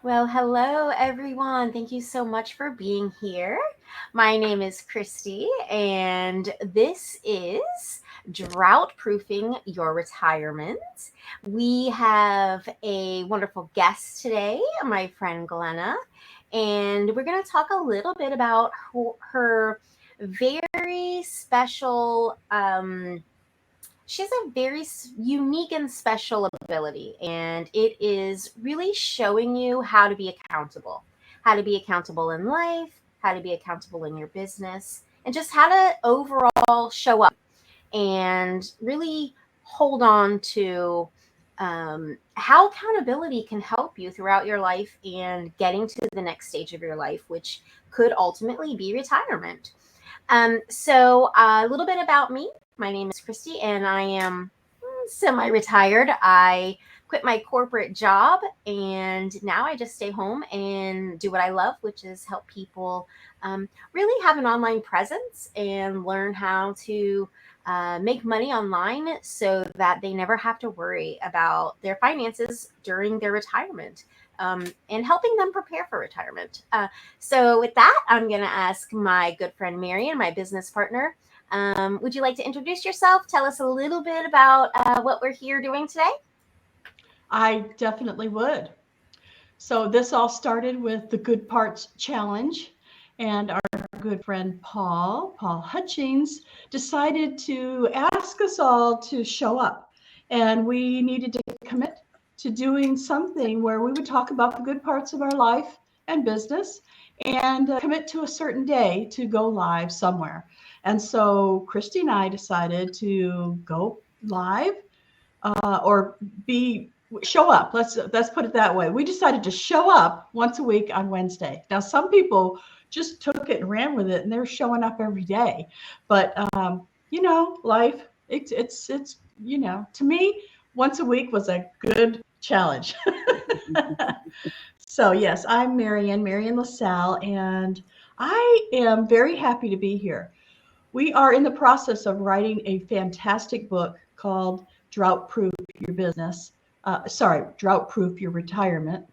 Well, hello everyone. Thank you so much for being here. My name is Kristi, and this is Drought Proofing Your Retirement. We have a wonderful guest today, my friend Glenna, and we're going to talk a little bit about her very special she has a very unique and special ability, and it is really showing you how to be accountable, how to be accountable in life, how to be accountable in your business, and just how to overall show up and really hold on to how accountability can help you throughout your life and getting to the next stage of your life, which could ultimately be retirement. So a little bit about me. My name is Kristi, and I am semi retired. I quit my corporate job, and now I just stay home and do what I love, which is help people really have an online presence and learn how to make money online so that they never have to worry about their finances during their retirement. And helping them prepare for retirement. So, with that, I'm going to ask my good friend Marian, my business partner. Would you like to introduce yourself? Tell us a little bit about what we're here doing today. I definitely would. So this all started with the Good Parts Challenge, and our good friend Paul Hutchings, decided to ask us all to show up. And we needed to commit to doing something where we would talk about the good parts of our life and business and commit to a certain day to go live somewhere. And so Christy and I decided to go live or be show up. Let's put it that way. We decided to show up once a week on Wednesday. Now, some people just took it and ran with it, and they're showing up every day. But life it's to me, once a week was a good challenge. So yes, I'm Marian LaSalle, and I am very happy to be here. We are in the process of writing a fantastic book called Drought Proof Your Business. Drought Proof Your Retirement.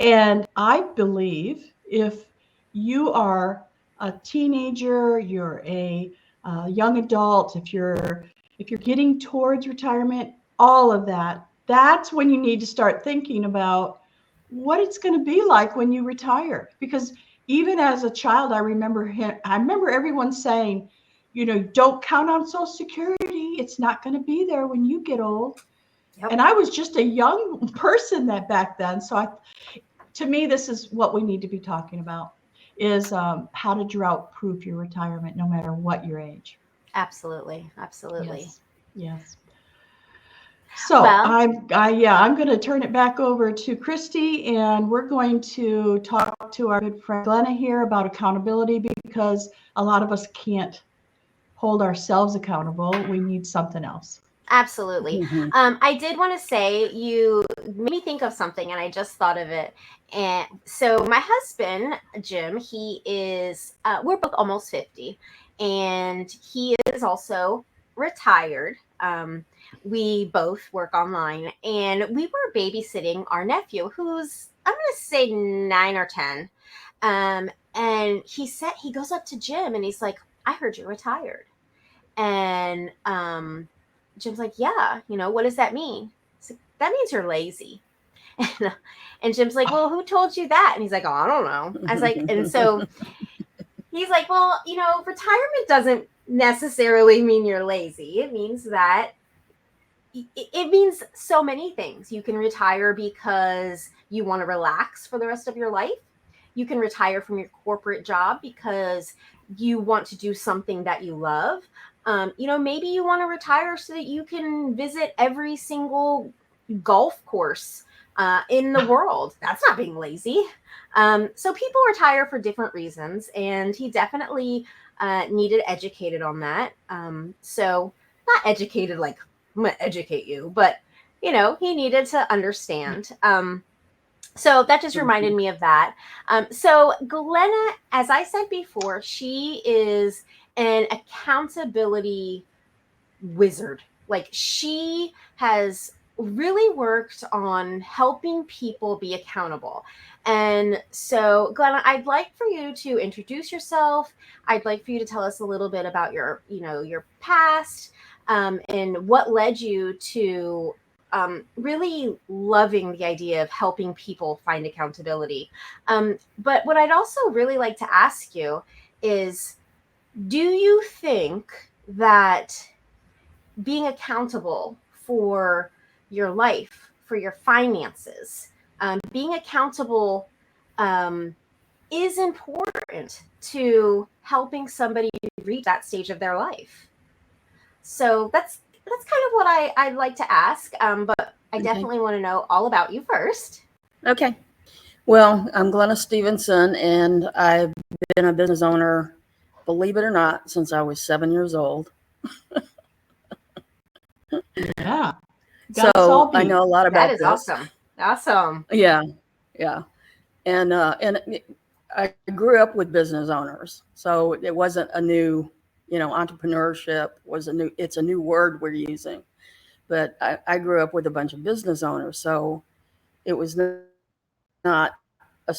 And I believe if you are a teenager, you're a young adult, if you're getting towards retirement, all of that, that's when you need to start thinking about what it's going to be like when you retire. Because even as a child, I remember everyone saying, don't count on Social Security. It's not going to be there when you get old. Yep. And I was just a young person that back then. To me, this is what we need to be talking about is how to drought proof your retirement, no matter what your age. Absolutely. Absolutely. Yes, yes. So Well, I'm going to turn it back over to Christy, and we're going to talk to our good friend Glenna here about accountability because a lot of us can't hold ourselves accountable. We need something else. absolutely. Mhm. I did want to say you made me think of something, and I just thought of it. And so, my husband, Jim, we're both almost 50, and he is also retired. We both work online, and we were babysitting our nephew, who's, I'm going to say 9 or 10. And he goes up to Jim and he's like, I heard you're retired. And Jim's like, yeah, what does that mean? Like, that means you're lazy. And, and Jim's like, well, who told you that? And he's like, oh, I don't know. I was like, and so he's like, well, retirement doesn't necessarily mean you're lazy. It means that it means so many things. You can retire because you want to relax for the rest of your life. You can retire from your corporate job because you want to do something that you love. Maybe you want to retire so that you can visit every single golf course in the world. That's not being lazy. So people retire for different reasons, and he definitely needed educated on that. So not educated like I'm going to educate you, but he needed to understand. So that just reminded me of that. So Glenna, as I said before, she is an accountability wizard. Like she has really worked on helping people be accountable. And so, Glenna, I'd like for you to introduce yourself. I'd like for you to tell us a little bit about your, your past, and what led you to really loving the idea of helping people find accountability. But what I'd also really like to ask you is, do you think that being accountable for your life, for your finances, being accountable um, is important to helping somebody reach that stage of their life? So that's kind of what I'd like to ask, but I Okay. definitely want to know all about you first. Okay. Well, I'm Glenna Stevenson, and I've been a business owner, believe it or not, since I was 7 years old. Yeah. Got us all So I beat. know a lot That about is this. awesome. Awesome. Yeah, yeah. And I grew up with business owners, so it wasn't a new, entrepreneurship was a new. It's a new word we're using, but I grew up with a bunch of business owners, so it was not a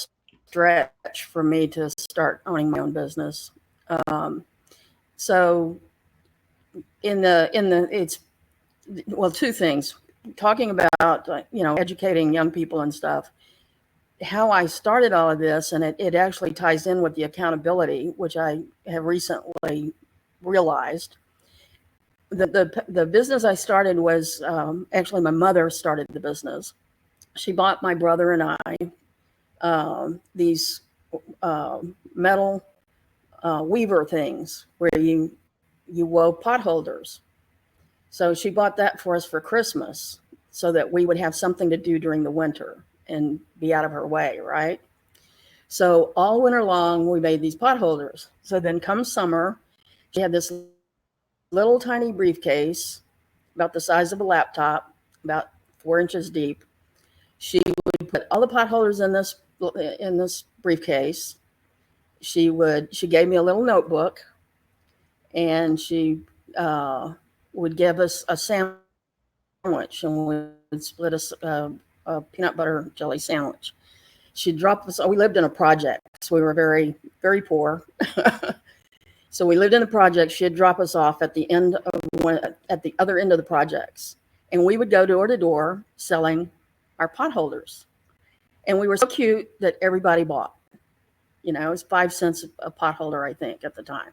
stretch for me to start owning my own business. Um, so in the it's well, two things. Talking about educating young people and stuff. How I started all of this, and it actually ties in with the accountability, which I have recently realized. The business I started was actually my mother started the business. She bought my brother and I these metal weaver things where you wove pot holders. So she bought that for us for Christmas so that we would have something to do during the winter and be out of her way, right? So all winter long, we made these pot holders. So then come summer, she had this little tiny briefcase about the size of a laptop, about 4 inches deep. She would put all the pot holders in this briefcase. She gave me a little notebook, and she would give us a sandwich, and we would split a peanut butter jelly sandwich. She'd drop us. We lived in a project, so we were very, very poor. So we lived in the project. She'd drop us off at the other end of the projects, and we would go door to door selling our pot holders. And we were so cute that everybody bought. It was 5 cents a pot holder, I think, at the time.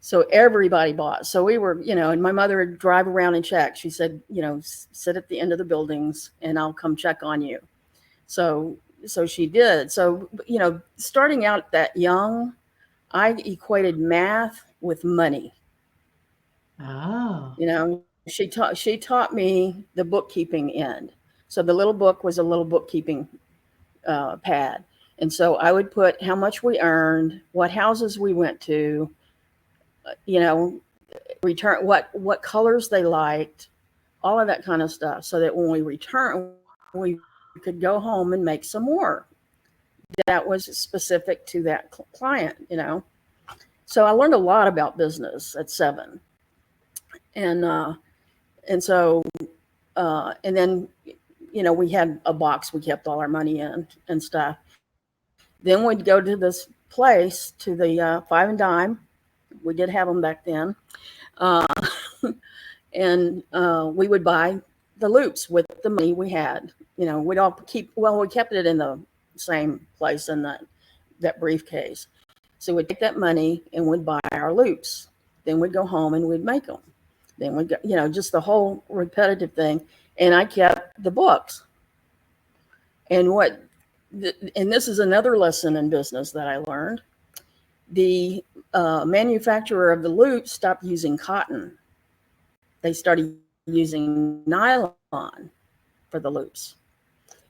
So everybody bought. So we were, and my mother would drive around and check. She said, sit at the end of the buildings and I'll come check on you. So she did. So, starting out that young, I equated math with money. Oh. She taught me the bookkeeping end. So the little book was a little bookkeeping pad. And so I would put how much we earned, what houses we went to, you know, return what colors they liked, all of that kind of stuff, so that when we return, we could go home and make some more. That was specific to that client. So I learned a lot about business at 7, and and then we had a box we kept all our money in and stuff. Then we'd go to this place, to the Five and Dime. We did have them back then. Uh, and we would buy the loops with the money we had. We'd all we kept it in the same place in that briefcase. So we'd take that money and we'd buy our loops. Then we'd go home and we'd make them. Then we'd go, just the whole repetitive thing. And I kept the books. And and this is another lesson in business that I learned. The manufacturer of the loops stopped using cotton. They started using nylon for the loops.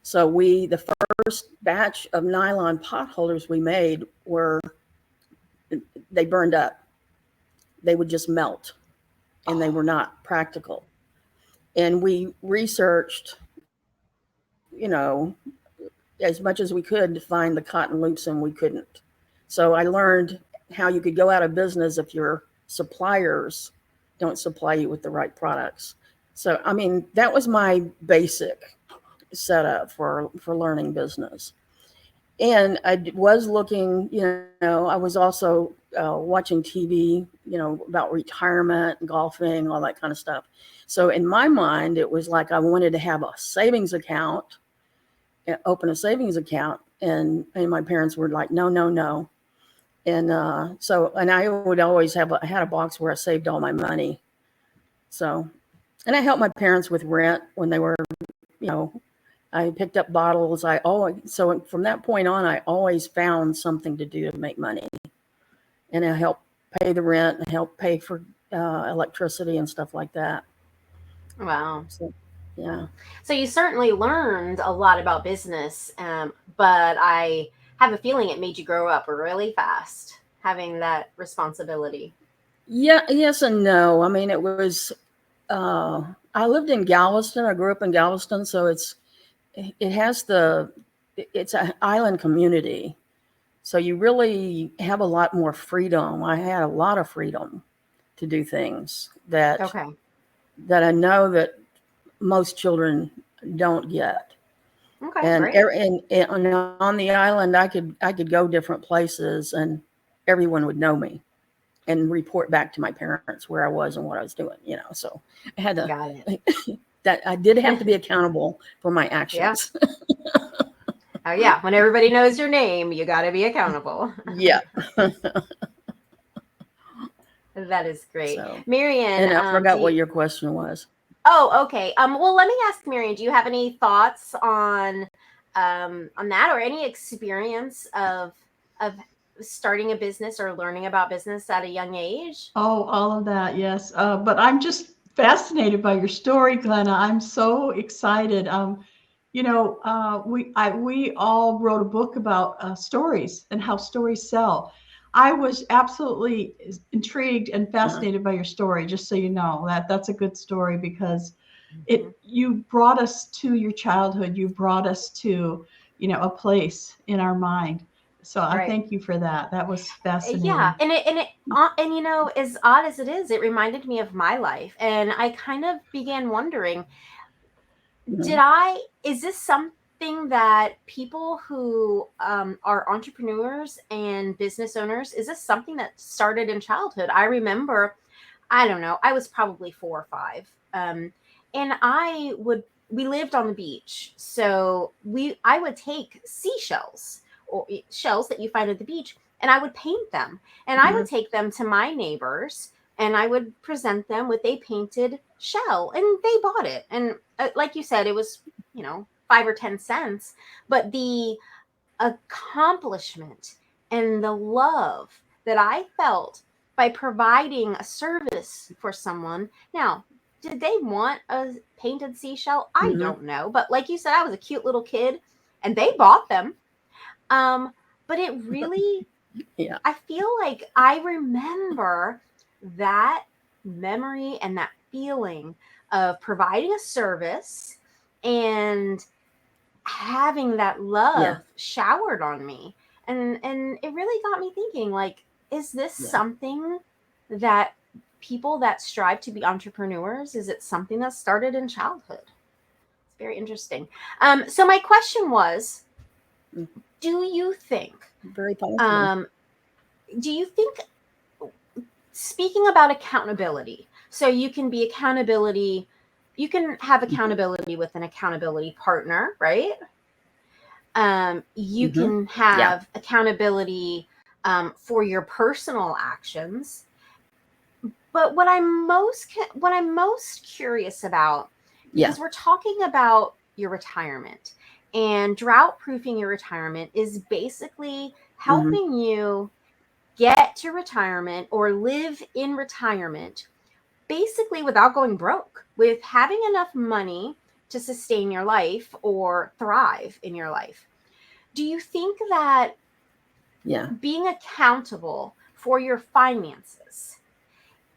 So the first batch of nylon pot holders we made they burned up. They would just melt, and they were not practical. And we researched, as much as we could to find the cotton loops, and we couldn't. So I learned how you could go out of business if your suppliers don't supply you with the right products. So, I mean, that was my basic setup for learning business. And was looking, I was also watching TV, about retirement, golfing, all that kind of stuff. So in my mind, it was like I wanted to have a savings account, open a savings account, and my parents were like, no, no, no. And and I would always I had a box where I saved all my money. So, and I helped my parents with rent when they were, you know, I picked up bottles. So from that point on, I always found something to do to make money, and I helped pay the rent and help pay for electricity and stuff like that. Wow. So, yeah. So you certainly learned a lot about business, but I have a feeling it made you grow up really fast, having that responsibility. Yeah, yes and no. I mean, it was, I lived in Galveston. I grew up in Galveston, so it has it's an island community. So you really have a lot more freedom. I had a lot of freedom to do things Okay. that I know that most children don't get. Okay, And, great. and on the island, I could go different places, and everyone would know me and report back to my parents where I was and what I was doing. So I had to Got it. that I did have to be accountable for my Yeah. actions. Oh, yeah. When everybody knows your name, you got to be accountable. Yeah. That is great. So, Marian, and I forgot do what you, your question was. oh, okay. Well, let me ask Marian, do you have any thoughts on that, or any experience of starting a business or learning about business at a young age? Oh, all of that, yes. But I'm just fascinated by your story, Glenna. I'm so excited. We all wrote a book about stories and how stories sell. I was absolutely intrigued and Uh-huh. fascinated by your story. Just so you know, that's a good story because Mhm. you brought us to your childhood. You brought us to a place in our mind. So I Right. thank you for that. That was Yeah, fascinating. and as odd as it is, it reminded me of my life, and I kind of began wondering, Mhm. is this something that people who are entrepreneurs and business owners, is this something that started in childhood? I remember, I don't know, I was probably 4 or 5, and we lived on the beach, so I would take seashells, or shells that you find at the beach, and I would paint them, and I would Mhm. take them to my neighbors, and I would present them with a painted shell, and they bought it. And like you said, it was 5 or 10 cents, but the accomplishment and the love that I felt by providing a service for someone. Now, did they want a painted seashell? I Mhm. don't know. But like you said, I was a cute little kid and they bought them. Um, but it really, Yeah. I feel like I remember that memory and that feeling of providing a service and having that Yeah. love showered on me. And it really got me thinking, like, is this Yeah. something that people that strive to be entrepreneurs, is it something that started in childhood? It's very interesting. So my question was, Mm. do you think Very possible. um do you think, speaking about accountability, so you can have Mhm. accountability with an accountability partner, right? You Mhm. can Yeah. have accountability for your personal actions. But what I'm most curious about, Yeah. because we're talking about your retirement, and drought proofing your retirement is basically Mhm. helping you get to retirement or live in retirement basically without going broke, with having enough money to sustain your life or thrive in your life. Do you think that Yeah. being accountable for your finances,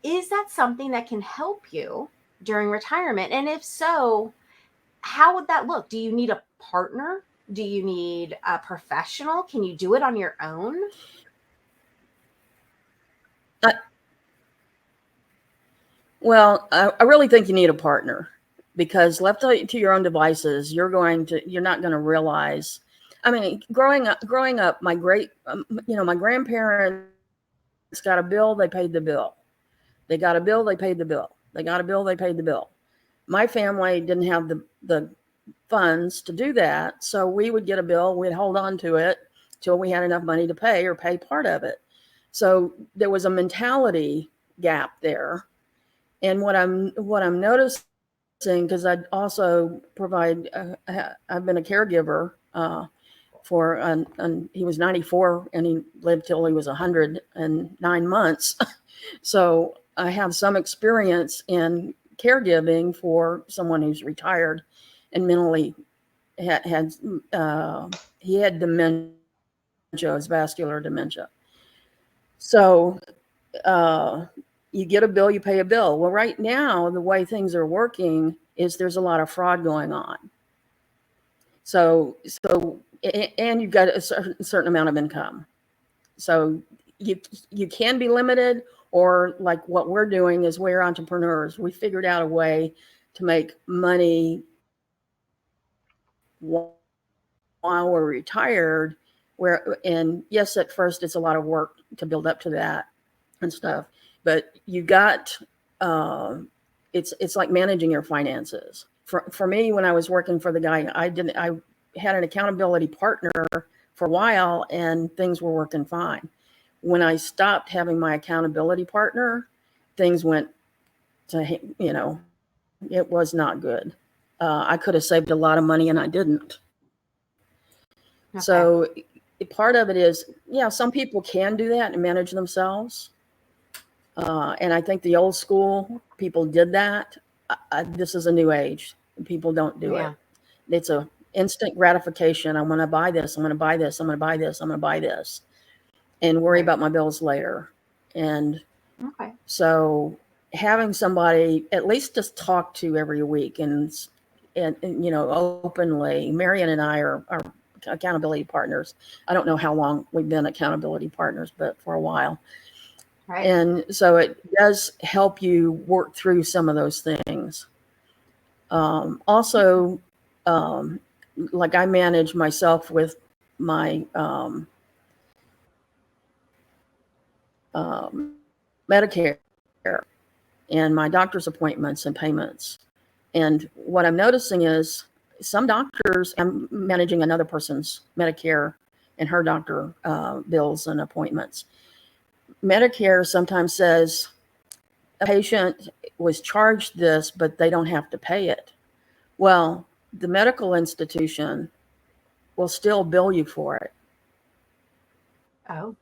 is that something that can help you during retirement? And if so, how would that look? Do you need a partner? Do you need a professional? Can you do it on your own? I, Well, I really think you need a partner because left to your own devices, you're not going to realize. I mean, growing up, my grandparents got a bill, they paid the bill. They got a bill, they paid the bill. They got a bill, they paid the bill. My family didn't have the funds to do that, so we would get a bill, we'd hold on to it till we had enough money to pay or pay part of it. So there was a mentality gap there. And what I'm noticing, because I also provide, I've been a caregiver and he was 94 and he lived till he was 109 months. So I have some experience in caregiving for someone who's retired and mentally had he had dementia, it was vascular dementia. So uh, you get a bill, you pay a bill. Well, right now, the way things are working is there's a lot of fraud going on. And you've got a certain amount of income. So you you can be limited, or like what we're doing is we're entrepreneurs. We figured out a way to make money while we're retired. And yes, at first it's a lot of work to build up to that and stuff. But you got it's like managing your finances. For me, when I was working for the guy, I had an accountability partner for a while, and things were working fine. When I stopped having my accountability partner, things went to it was not good. I could have saved a lot of money, and I didn't. So Okay. part of it is, yeah, some people can do that and manage themselves. And I think the old school people did that. This is a new age. People don't do it. Yeah. It's a instant gratification. I'm going to buy this. I'm going to buy this. I'm going to buy this. I'm going to buy this, and worry Right. about my bills later. And Okay. so having somebody at least just talk to every week and openly, Marian and I are accountability partners. I don't know how long we've been accountability partners, but for a while. Right. And so it does help you work through some of those things. Also, um, like I manage myself with my Medicare and my doctor's appointments and payments. And what I'm noticing is some doctors, I'm managing another person's Medicare and her doctor bills and appointments. Medicare sometimes says a patient was charged this, but they don't have to pay it. Well, the medical institution will still bill you for it. Oh.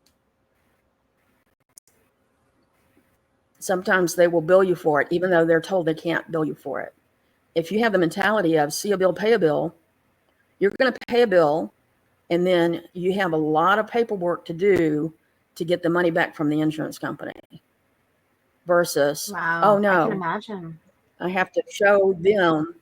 Sometimes they will bill you for it, even though they're told they can't bill you for it. If you have the mentality of see a bill, pay a bill, you're going to pay a bill, and then you have a lot of paperwork to do to get the money back from the insurance company versus, oh Wow. I can no, imagine. I have to show them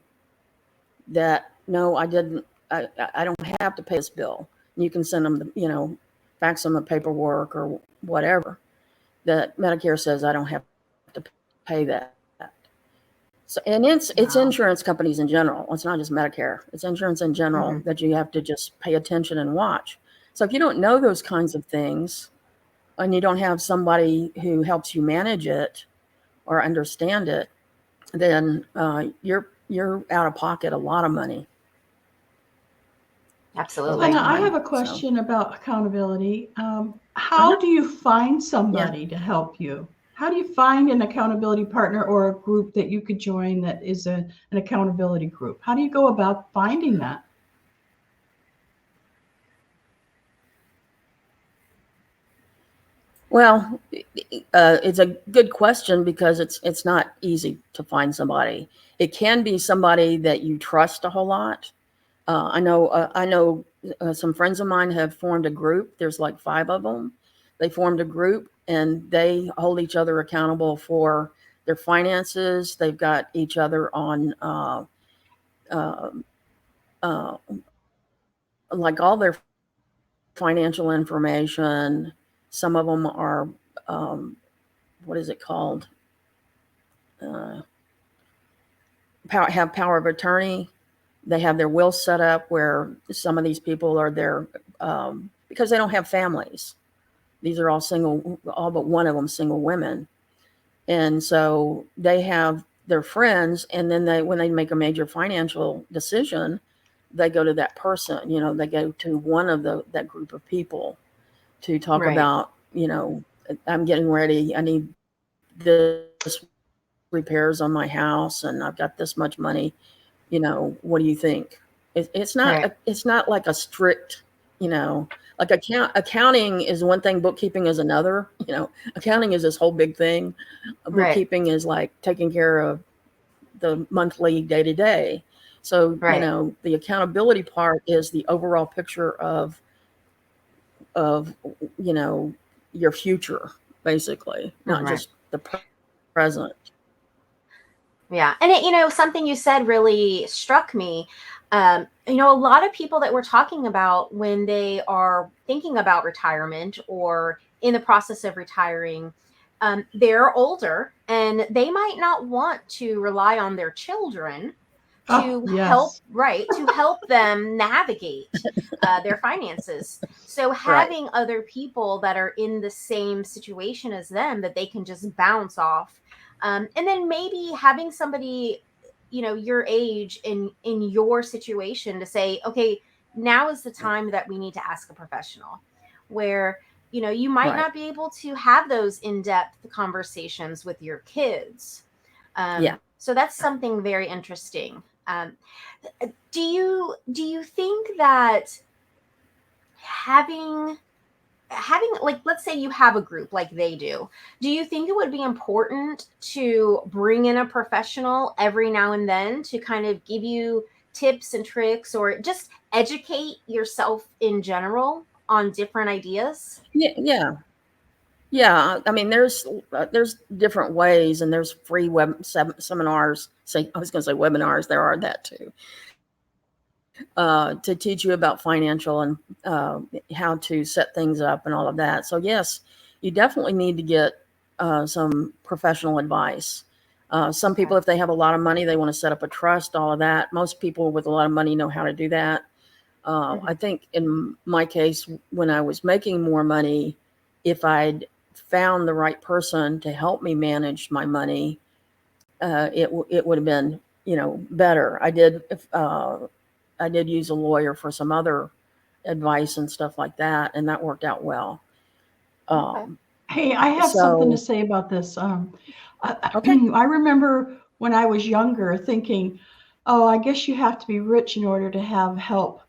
that no, I didn't, I don't have to pay this bill. And you can send them, fax them the paperwork or whatever that Medicare says I don't have to pay that. So, and it's insurance Wow. companies in general. It's not just Medicare. It's insurance in general Hmm. that you have to just pay attention and watch. So if you don't know those kinds of things and you don't have somebody who helps you manage it or understand it, then you're out of pocket a lot of money, a Well, lot Absolutely. of now I money. have a So, question about accountability. How uh-huh. do you find Yeah. somebody to help you? How do you find an accountability partner or a group that you could join that is an accountability group? How do you go about finding that? Well, it's a good question because it's not easy to find somebody. It can be somebody that you trust a whole lot. I know some friends of mine have formed a group. There's like 5 of them. They formed a group and they hold each other accountable for their finances. They've got each other on uh, uh, like all their financial information. Some of them are, um, what is it called? uh, have power of attorney. They have their will set up where some of these people are there because they don't have families. These are all single, all but one of them single women. And so they have their friends, and then when they make a major financial decision, they go to that person. They go to one of that group of people to talk Right. about, I'm getting ready. I need this repairs on my house, and I've got this much money. What do you think? It's Right. not like a strict, like accounting is one thing, bookkeeping is another. Accounting is this whole big thing. Right. Bookkeeping is like taking care of the monthly day to day. So, Right. the accountability part is the overall picture of your future, basically, not Right. just the present. Yeah. And something you said really struck me. A lot of people that we're talking about when they are thinking about retirement or in the process of retiring, they're older and they might not want to rely on their children Oh, to help, yes. right, to help them navigate their finances. So Right. having other people that are in the same situation as them that they can just bounce off, and then maybe having somebody, your age in your situation to say, okay, now is the time that we need to ask a professional, where you might Right. not be able to have those in-depth conversations with your kids. Yeah. So that's something very interesting. Do you think that having like, let's say you have a group like they do you think it would be important to bring in a professional every now and then to kind of give you tips and tricks, or just educate yourself in general on different ideas? Yeah. Yeah. Yeah. I mean, there's different ways, and there's free seminars. Say, I was going to say webinars. There are that too, to teach you about financial and how to set things up and all of that. So yes, you definitely need to get some professional advice. Some Okay. people, if they have a lot of money, they want to set up a trust, all of that. Most people with a lot of money know how to do that. I Hmm. think in my case, when I was making more money, if I'd found the right person to help me manage my money, it would have been better. I did use a lawyer for some other advice and stuff like that, and that worked out well. Okay. Um, Hey, I have something to so say about this. okay, I remember when I was younger thinking, oh, I guess you have to be rich in order to have help,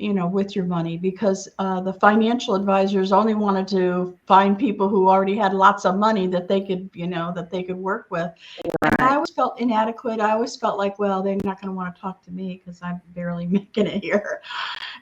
with your money, because the financial advisors only wanted to find people who already had lots of money that they could, that they could work with. And I right, always felt inadequate. I always felt like, well, they're not going to want to talk to me because I'm barely making it here.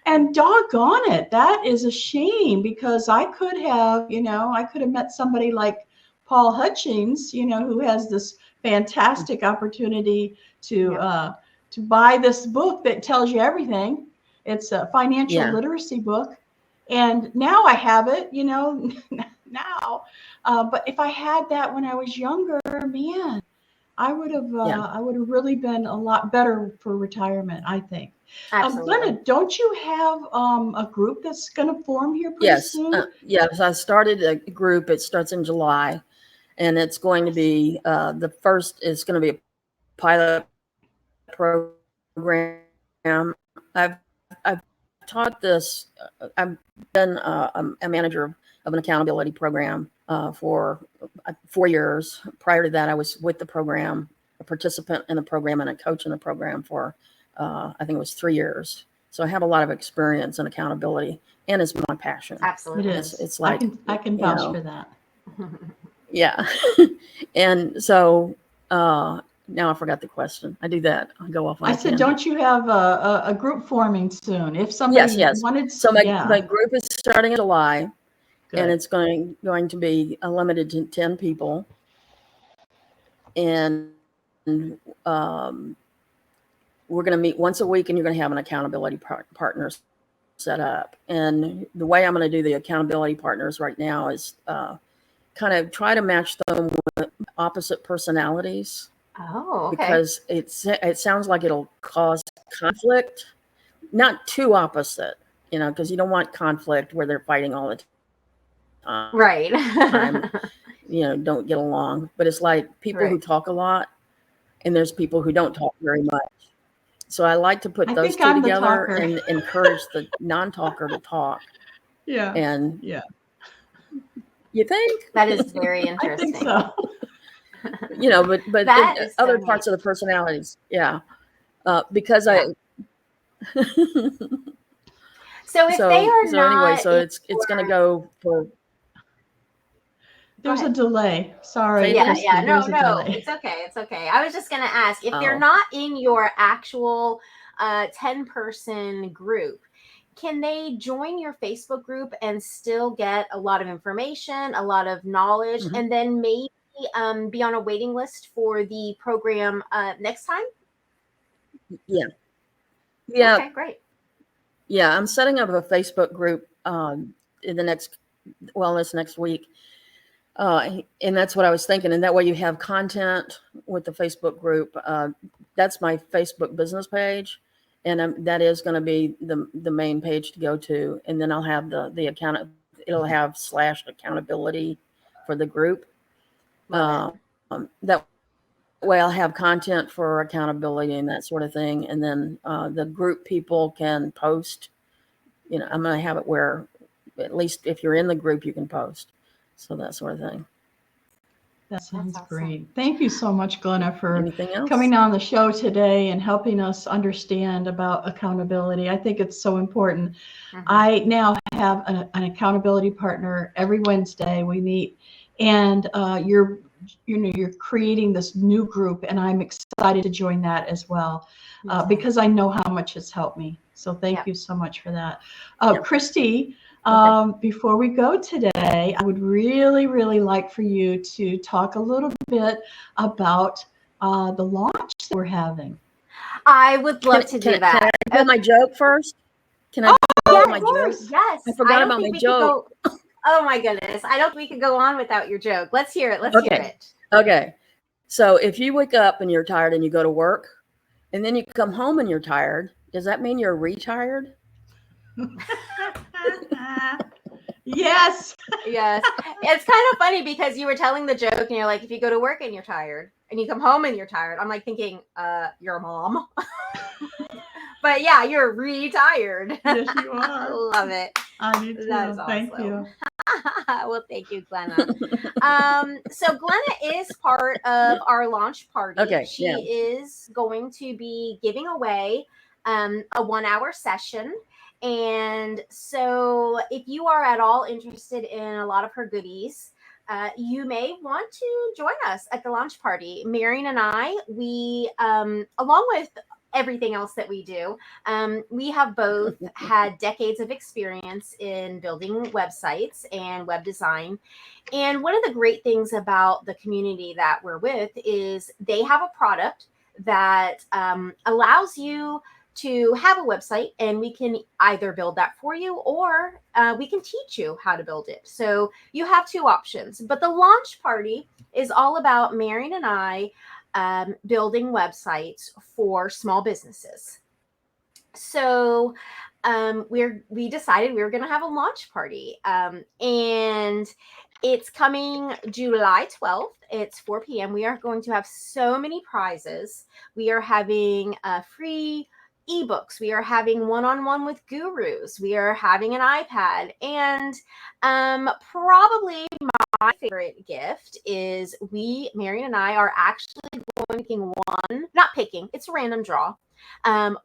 And doggone it, that is a shame, because I could have met somebody like Paul Hutchings, who has this fantastic opportunity Yep. to buy this book that tells you everything. It's a financial yeah, literacy book, and now I have it, now. But if I had that when I was younger, man, yeah, I would have really been a lot better for retirement, I think. Absolutely. Glenda, don't you have a group that's going to form here pretty yes, soon? yes. I started a group. It starts in July, and it's going to Nice. be the first. It's going to be a pilot program. I've taught this. I've been a manager of an accountability program for 4 years. Prior to that, I was with the program, a participant in the program, and a coach in the program for I think it was 3 years. So I have a lot of experience in accountability, and it's my passion. It Absolutely. is. It's like, I can you vouch know, for that. yeah. And so now I forgot the question. I do that. I go off on I a said, tangent. don't you have a group forming soon? If Yes, somebody yes. wanted, So my yeah, group is starting in July, and good. it's going to be limited to 10 people, and um, we're going to meet once a week, and you're going to have an accountability partner set up. And the way I'm going to do the accountability partners right now is kind of try to match them with opposite personalities. Oh, okay. because it sounds like it'll cause conflict, not too opposite, because you don't want conflict where they're fighting all the time, Right. don't get along. But it's like people who Right. talk a lot, and there's people who don't talk very much. So I like to put I those think two I'm the together talker. and encourage the non-talker to talk. Yeah. And Yeah. you think, That is very I think interesting. so. but in That is so other neat. parts of the personalities, yeah. Because Yeah. So if they are so anyway, not so in it's going to your, go for go There's a ahead. delay. Sorry, favorites. Yeah, Kristi, no, there's a no, delay. it's okay, it's okay. I was just gonna ask if they're Oh, not in your actual 10-person group, can they join your Facebook group and still get a lot of information, a lot of knowledge, mhm. and then maybe be on a waiting list for the program next time? Yeah, yeah, Okay, great. yeah. I'm setting up a Facebook group in this next week. And that's what I was thinking. And that way you have content with the Facebook group. That's my Facebook business page. And that is going to be the main page to go to. And then I'll have the account, it'll have / accountability for the group. Love it. That way I'll have content for accountability and that sort of thing. And then the group people can post, I'm going to have it where at least if you're in the group, you can post. So that sort of thing. That That's sounds awesome. great. Thank you so much, Glenna, for Anything else? coming on the show today and helping us understand about accountability. I think it's so important. Mhm. I now have an accountability partner every Wednesday. We meet, and you're creating this new group, and I'm excited to join that as well because I know how much it's helped me. So thank Yep. you so much for that. Yep. Kristi, Okay. before we go today, I would really, really like for you to talk a little bit about the launch that we're having. I would love to Can do I that. tell my joke first? Can I Oh, tell of my Yes, joke? course. yes. I I forgot don't about think my we could joke. go. Oh my goodness. I don't think we could go on without your joke. Let's hear it. Let's hear Okay. it. Okay. So if you wake up and you're tired and you go to work and then you come home and you're tired, does that mean you're retired? Yes. Yes. It's kind of funny because you were telling the joke and you're like, if you go to work and you're tired and you come home and you're tired, I'm like thinking, you're a mom. But yeah, you're retired. Yes, you are. Love it. I do That too. is Thank awesome. you. Well, thank you, Glenna. So Glenna is part of our launch party. Okay. She Yeah. is going to be giving away a 1 hour session. And so if you are at all interested in a lot of her goodies, you may want to join us at the launch party. Marian and I, we, along with everything else that we do, we have both had decades of experience in building websites and web design. And one of the great things about the community that we're with is they have a product that allows you to have a website, and we can either build that for you or we can teach you how to build it. So you have two options. But the launch party is all about Marian and I building websites for small businesses. So we decided we were going to have a launch party, and it's coming July 12th. It's 4 p.m. We are going to have so many prizes. We are having free ebooks. We are having one-on-one with gurus. We are having an iPad, and probably my favorite gift is Marian and I are actually picking one, not picking, it's a random draw.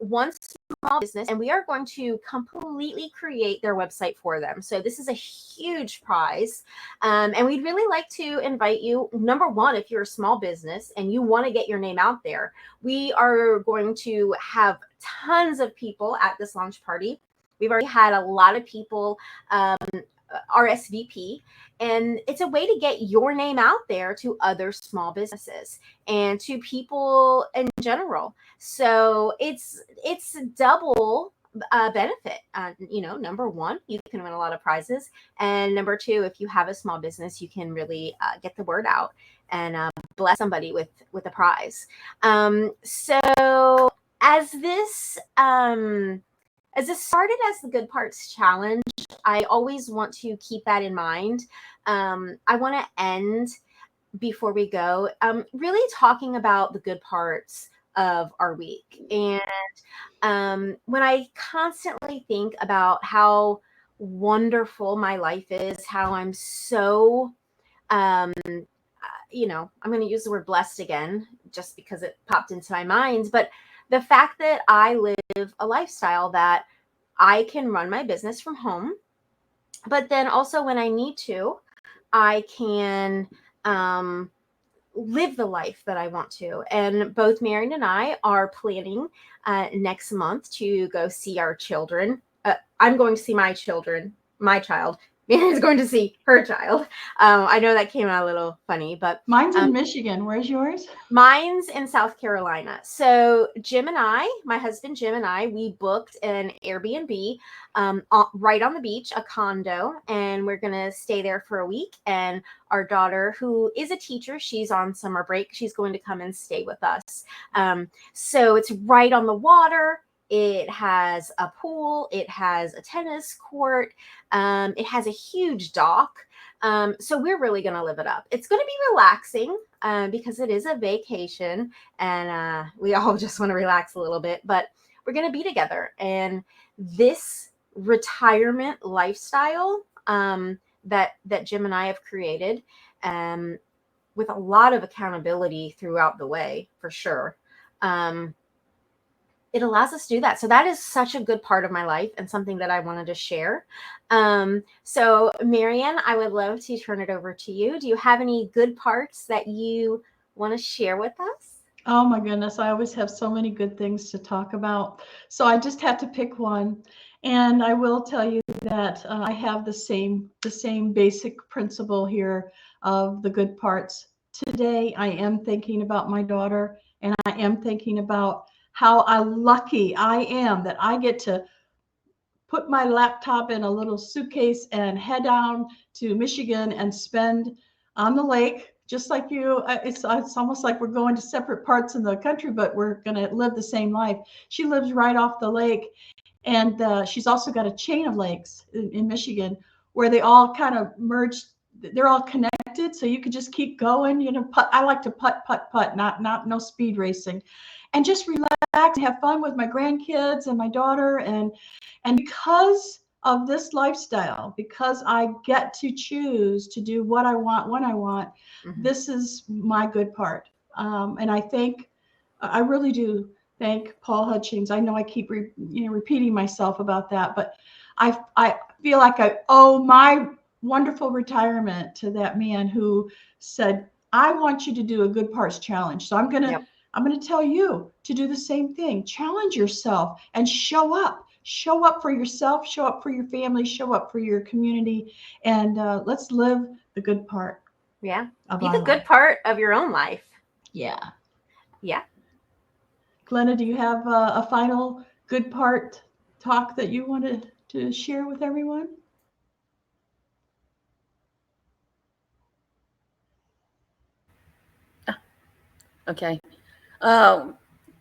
One small business, and we are going to completely create their website for them. So this is a huge prize. And we'd really like to invite you. Number one, if you're a small business and you want to get your name out there, we are going to have tons of people at this launch party. We've already had a lot of people RSVP, and it's a way to get your name out there to other small businesses and to people in general. So it's double benefit. Number one, you can win a lot of prizes, and number two, if you have a small business, you can really get the word out. bless somebody with a prize. So as this started as the Good Parts Challenge, I always want to keep that in mind. I want to end before we go, really talking about the good parts of our week. And when I constantly think about how wonderful my life is, how I'm so, I'm going to use the word blessed again, just because it popped into my mind. But the fact that I live a lifestyle that I can run my business from home, but then also when I need to, I can live the life that I want to. And both Marian and I are planning next month to go see our children. I'm going to see my child. Marian's going to see her child. I know that came out a little funny, but mine's in Michigan. Where's yours? Mine's in South Carolina. So my husband Jim and I, we booked an Airbnb right on the beach, a condo, and we're going to stay there for a week. And our daughter, who is a teacher, she's on summer break. She's going to come and stay with us. So it's right on the water. It has a pool. It has a tennis court. It has a huge dock. So we're really going to live it up. It's going to be relaxing because it is a vacation and we all just want to relax a little bit, but we're going to be together. And this retirement lifestyle that Jim and I have created with a lot of accountability throughout the way, for sure. It allows us to do that. So that is such a good part of my life and something that I wanted to share. So Marian, I would love to turn it over to you. Do you have any good parts that you want to share with us? Oh my goodness, I always have so many good things to talk about. So I just have to pick one. And I will tell you that I have the same basic principle here of the good parts. Today, I am thinking about my daughter, and I am thinking about how lucky I am that I get to put my laptop in a little suitcase and head down to Michigan and spend on the lake, just like you. It's almost like we're going to separate parts of the country, but we're going to live the same life. She lives right off the lake, and she's also got a chain of lakes in Michigan where they all kind of merge. They're all connected, so you could just keep going. I like to putt, not no speed racing, and just relax and have fun with my grandkids and my daughter. And because of this lifestyle, because I get to choose to do what I want when I want, this is my good part. And I really do thank Paul Hutchings. I know I keep repeating myself about that, but I feel like I owe my wonderful retirement to that man who said, I want you to do a Good Parts Challenge. So I'm going to tell you to do the same thing. Challenge yourself and show up. Show up for yourself, show up for your family, show up for your community, and let's live the good part. Yeah. Be the good part of your own life. Yeah. Yeah. Glenna, do you have a final good part talk that you wanted to share with everyone? Okay.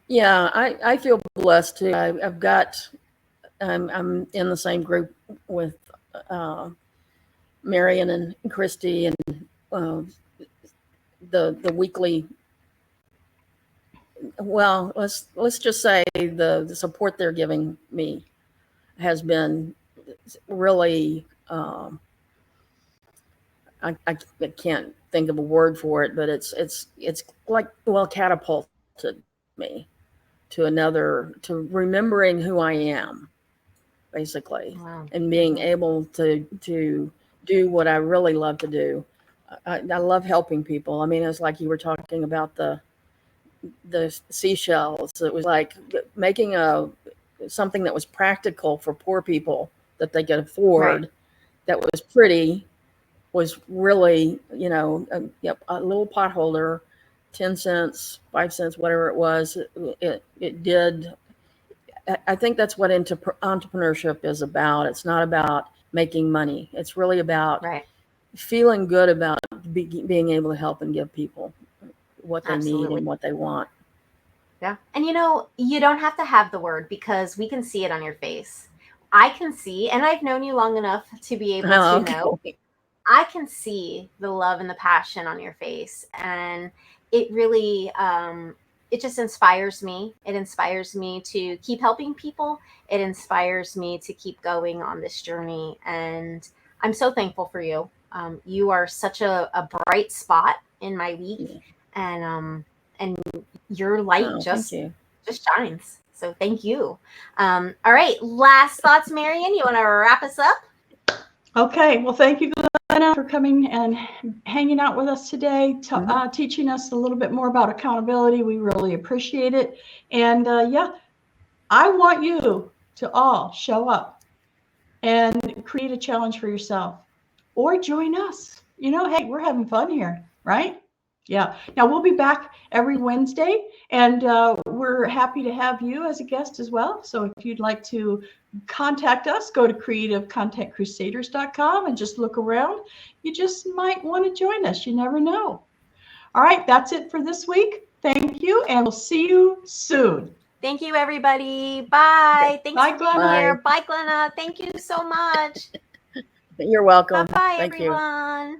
Yeah, I feel blessed too. I've got, I'm in the same group with Marian and Kristi, and the weekly. Well, let's just say the support they're giving me has been really. I can't think of a word for it, but it's like, well, catapulted me to remembering who I am, basically. Wow. And being able to do what I really love to do. I love helping people. I mean, it's like you were talking about the seashells. It was like making something that was practical for poor people that they could afford, right, that was pretty, was really, a little pot holder, 10 cents, 5 cents, whatever it was. It did. I think that's what entrepreneurship is about. It's not about making money. It's really about feeling good about being able to help and give people what they need Absolutely. and what they want. Yeah. And you don't have to have the word because we can see it on your face. I can see, and I've known you long enough to be able Oh, to know, okay. I can see the love and the passion on your face. And it really, it just inspires me. It inspires me to keep helping people. It inspires me to keep going on this journey. And I'm so thankful for you. You are such a bright spot in my week. Yeah. And your light Oh, thank just you. shines. So thank you. All right, last thoughts, Marian. You want to wrap us up? Okay, well, thank you, Glenna, for coming and hanging out with us today, Mhm. teaching us a little bit more about accountability. We really appreciate it. And yeah, I want you to all show up and create a challenge for yourself or join us. Hey, we're having fun here, right? Yeah. Now we'll be back every Wednesday, and we're happy to have you as a guest as well. So if you'd like to contact us, go to creativecontentcrusaders.com and just look around. You just might want to join us. You never know. All right, that's it for this week. Thank you, and we'll see you soon. Thank you, everybody. Bye. Thanks Bye, for being Glenna. here. Bye. Bye, Glenna. Thank you so much. You're welcome. Bye, Thank you. everyone.